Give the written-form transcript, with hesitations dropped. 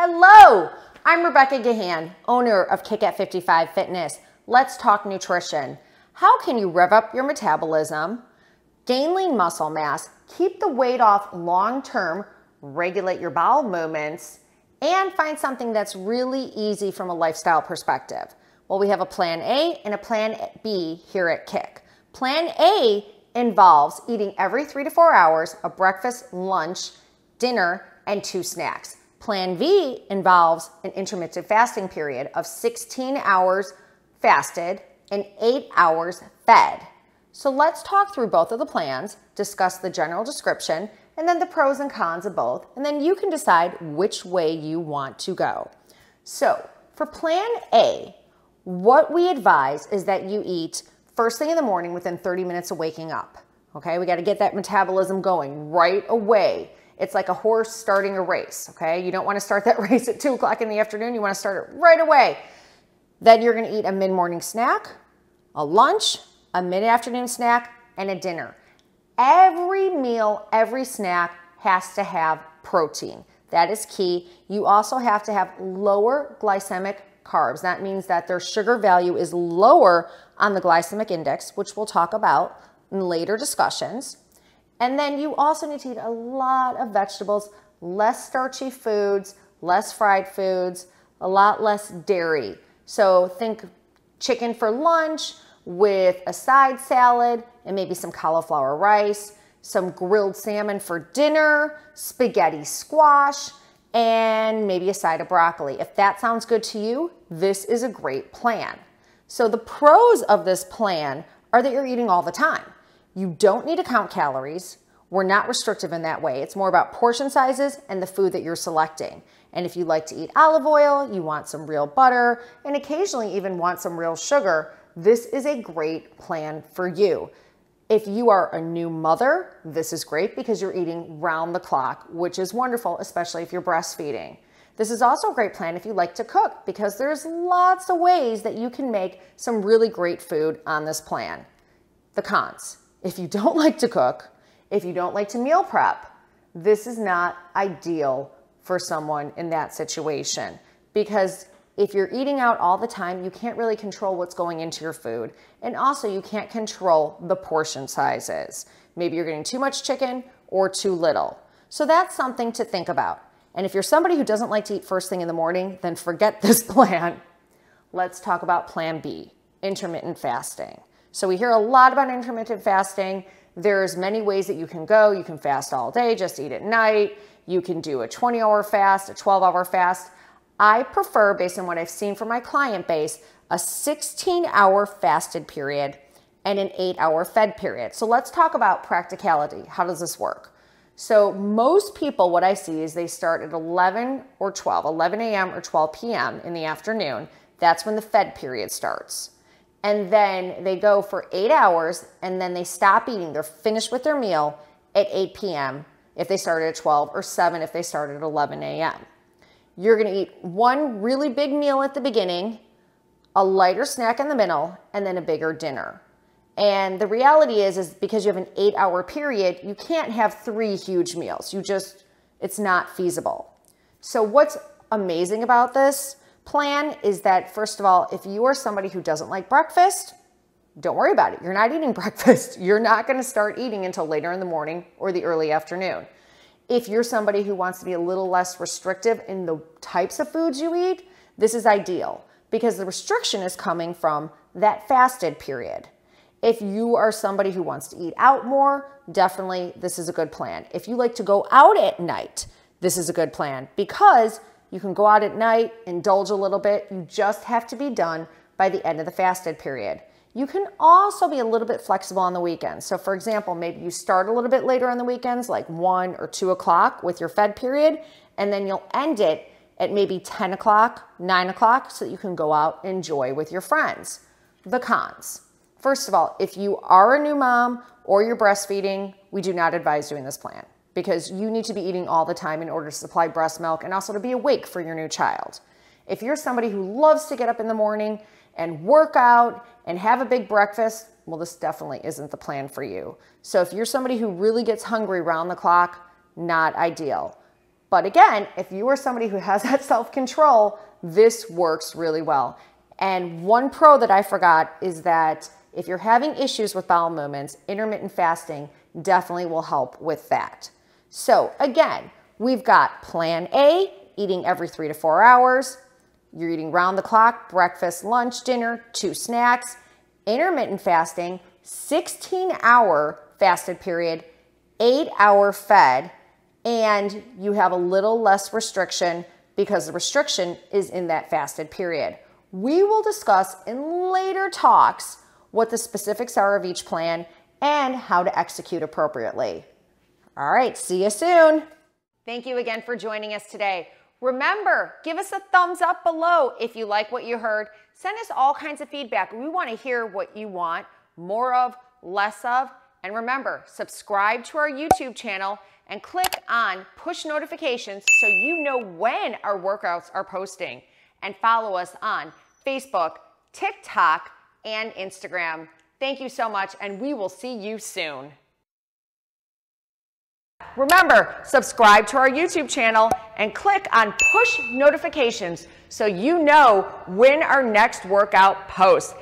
Hello, I'm Rebecca Gahan, owner of Kick at 55 Fitness. Let's talk nutrition. How can you rev up your metabolism, gain lean muscle mass, keep the weight off long-term, regulate your bowel movements, and find something that's really easy from a lifestyle perspective? Well, we have a plan A and a plan B here at Kick. Plan A involves eating every 3 to 4 hours, a breakfast, lunch, dinner, and 2 snacks. Plan B involves an intermittent fasting period of 16 hours fasted and 8 hours fed. So let's talk through both of the plans, discuss the general description, and then the pros and cons of both, and then you can decide which way you want to go. So for Plan A, what we advise is that you eat first thing in the morning within 30 minutes of waking up. Okay, we got to get that metabolism going right away. It's like a horse starting a race, okay? You don't want to start that race at 2 o'clock in the afternoon. You want to start it right away. Then you're going to eat a mid-morning snack, a lunch, a mid-afternoon snack, and a dinner. Every meal, every snack has to have protein. That is key. You also have to have lower glycemic carbs. That means that their sugar value is lower on the glycemic index, which we'll talk about in later discussions. And then you also need to eat a lot of vegetables, less starchy foods, less fried foods, a lot less dairy. So think chicken for lunch with a side salad and maybe some cauliflower rice, some grilled salmon for dinner, spaghetti squash, and maybe a side of broccoli. If that sounds good to you, this is a great plan. So the pros of this plan are that you're eating all the time. You don't need to count calories. We're not restrictive in that way. It's more about portion sizes and the food that you're selecting. And if you like to eat olive oil, you want some real butter, and occasionally even want some real sugar, this is a great plan for you. If you are a new mother, this is great because you're eating round the clock, which is wonderful, especially if you're breastfeeding. This is also a great plan if you like to cook because there's lots of ways that you can make some really great food on this plan. The cons. If you don't like to cook, if you don't like to meal prep, this is not ideal for someone in that situation because if you're eating out all the time, you can't really control what's going into your food. And also you can't control the portion sizes. Maybe you're getting too much chicken or too little. So that's something to think about. And if you're somebody who doesn't like to eat first thing in the morning, then forget this plan. Let's talk about Plan B, intermittent fasting. So we hear a lot about intermittent fasting. There's many ways that you can go. You can fast all day, just eat at night. You can do a 20-hour fast, a 12-hour fast. I prefer, based on what I've seen from my client base, a 16-hour fasted period and an 8-hour fed period. So let's talk about practicality. How does this work? So most people, what I see is they start at 11 or 12, 11 a.m. or 12 p.m. in the afternoon. That's when the fed period starts. And then they go for 8 hours and then they stop eating. They're finished with their meal at 8 p.m. if they started at 12 or 7 if they started at 11 a.m. You're going to eat one really big meal at the beginning, a lighter snack in the middle, and then a bigger dinner. And the reality is because you have an 8-hour period, you can't have 3 huge meals. It's not feasible. So what's amazing about this plan is that, first of all, if you are somebody who doesn't like breakfast, don't worry about it. You're not eating breakfast. You're not going to start eating until later in the morning or the early afternoon. If you're somebody who wants to be a little less restrictive in the types of foods you eat, this is ideal because the restriction is coming from that fasted period. If you are somebody who wants to eat out more, definitely this is a good plan. If you like to go out at night, this is a good plan because you can go out at night, indulge a little bit. You just have to be done by the end of the fasted period. You can also be a little bit flexible on the weekends. So for example, maybe you start a little bit later on the weekends, like 1 or 2 o'clock with your fed period, and then you'll end it at maybe 10 o'clock, 9 o'clock, so that you can go out and enjoy with your friends. The cons. First of all, if you are a new mom or you're breastfeeding, we do not advise doing this plan because you need to be eating all the time in order to supply breast milk and also to be awake for your new child. If you're somebody who loves to get up in the morning and work out and have a big breakfast, well, this definitely isn't the plan for you. So if you're somebody who really gets hungry round the clock, not ideal. But again, if you are somebody who has that self-control, this works really well. And one pro that I forgot is that if you're having issues with bowel movements, intermittent fasting definitely will help with that. So again, we've got plan A, eating every 3 to 4 hours. You're eating round the clock, breakfast, lunch, dinner, 2 snacks. Intermittent fasting, 16-hour fasted period, 8-hour fed, and you have a little less restriction because the restriction is in that fasted period. We will discuss in later talks what the specifics are of each plan and how to execute appropriately. All right, see you soon. Thank you again for joining us today. Remember, give us a thumbs up below if you like what you heard. Send us all kinds of feedback. We want to hear what you want, more of, less of. And remember, subscribe to our YouTube channel and click on push notifications so you know when our workouts are posting. And follow us on Facebook, TikTok, and Instagram. Thank you so much, and we will see you soon. Remember, subscribe to our YouTube channel and click on push notifications so you know when our next workout posts.